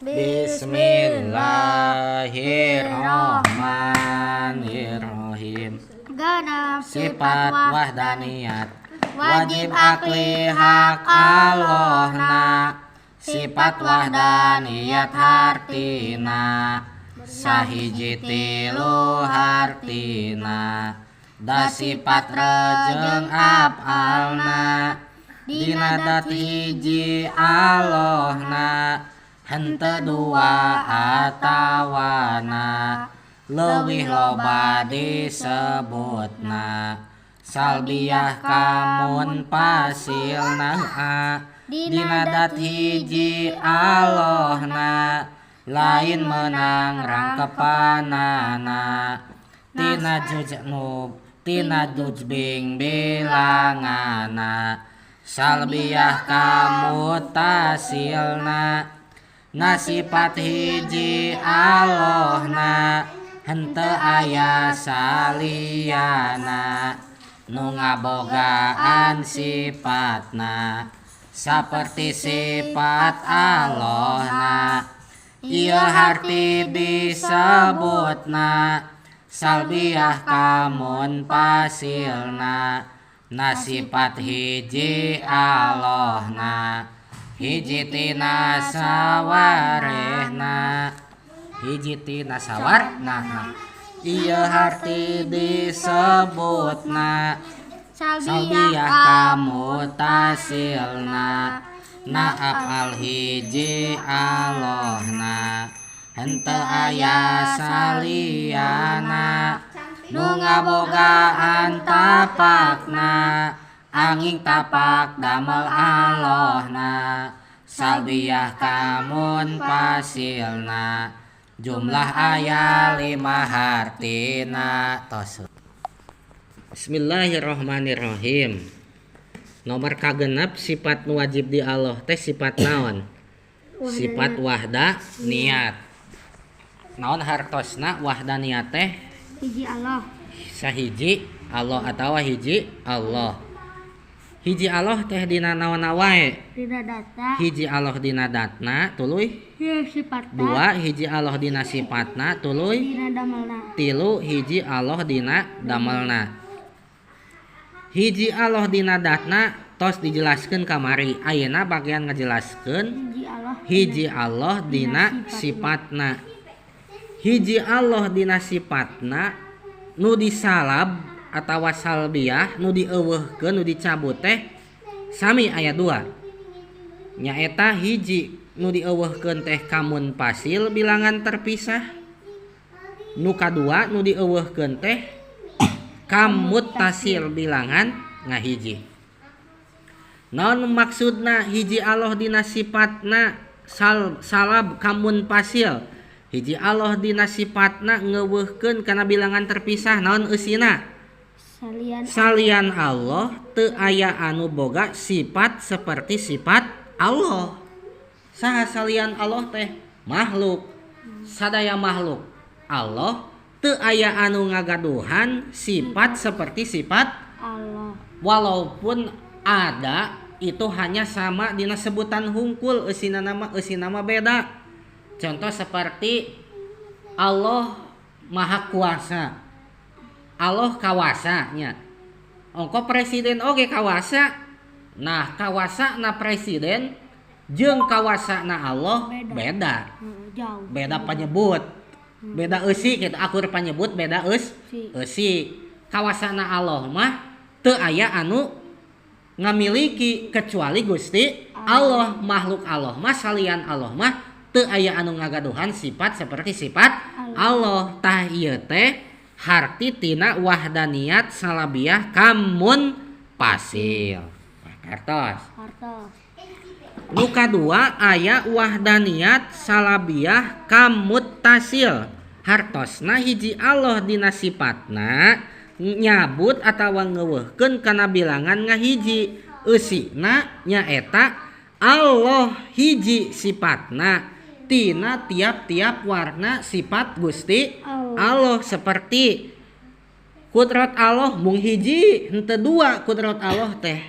Bismillahirrahmanirrahim. Genep Sifat wahdaniyat wajib akli hak Allahna. Sifat wahdaniyat hartina sahiji tilu hartina. Da sifat rejeng af'alna dina dat hiji Allahna. Henteu dua atawana leuwih loba disebutna. Salbiyah kamun pasilna dina dat hiji Allahna. Lain menang rangkepanana tina jujbing bilangana. Salbiyah kamu tasilna na sifat hiji Allahna. Henteu aya saliyana nu ngabogaan sifatna saperti sifat Allahna. Ieu harti disebutna salbiyah kamun pasilna na sifat hiji Allahna. Hiji tina sawarehna hiji tina sawarna. Ieu harti disebutna salbiyah kamu tasilna na af'al hiji Allahna. Henteu aya saliyana nu ngabogaan tapakna anging tapak damel Allahna. Salbiyah kamun pasilna jumlah aya 5 hartina. Bismillahirrahmanirrahim. Nomor kagenep sifat nu wajib di Allah teh sifat naon? Sifat wahda niat. Naon hartosna wahda niat teh? hiji Allah. Sahiji Allah atawa hiji Allah. Hiji Allah teh dina naonna wae? Dina data. Hiji Allah dina datna tuluy. Sifatna. 2 hiji Allah dina sifatna tuluy. Dina damelna. 3 hiji Allah dina damelna. Hiji Allah dina datna tos dijelaskeun kamari. Ayeuna bagian ngajelaskeun hiji Allah dina sifatna. Hiji Allah dina sifatna nu disalab atawa salbiyah nu dieuweuhkeun nu dicabut teh sami aya 2. Nyaeta hiji nu dieuweuhkeun teh kamun pasil bilangan terpisah. Nu kadua nu dieuweuhkeun teh kamut tasil bilangan ngahiji. Naon maksudna hiji Allah dina sifatna salab kamun pasil? Hiji Allah dina sifatna ngeuweuhkeun kana bilangan terpisah naon eusina? Salian Allah teu aya anu boga sifat seperti sifat Allah. Saha salian Allah teh? Makhluk. Sadaya makhluk Allah teu aya anu ngagaduhan sifat seperti sifat Allah. Walaupun ada itu hanya sama dina sebutan hungkul eusina nama beda. Contoh seperti Allah Maha Kuasa. Allah kawasa nya. Ongko presiden oge kawasa. Nah, kawasa na presiden jeung kawasa na Allah beda. Jauh. Beda penyebut. Beda eusi kitu akur penyebut beda eusi. Kawasa na Allah mah teu aya anu ngamiliki kecuali Gusti Allah. Makhluk Allah mah salian Allah mah teu aya anu ngagaduhan sifat seperti sifat Allah. Tah ieu teh harti tina wahdaniyat salabiyah kamun pasil. Kartos. Nu kadua aya wahdaniyat salabiyah kamut tasil. Hartosna hiji Allah dina sifatna nyabut atawa ngeuweuhkeun kana bilangan ngahiji. Eusina nyaeta Allah hiji sifatna tina tiap-tiap warna sifat Gusti Allah. Seperti kudrat Allah mung hiji henteu 2 kudrat Allah teh.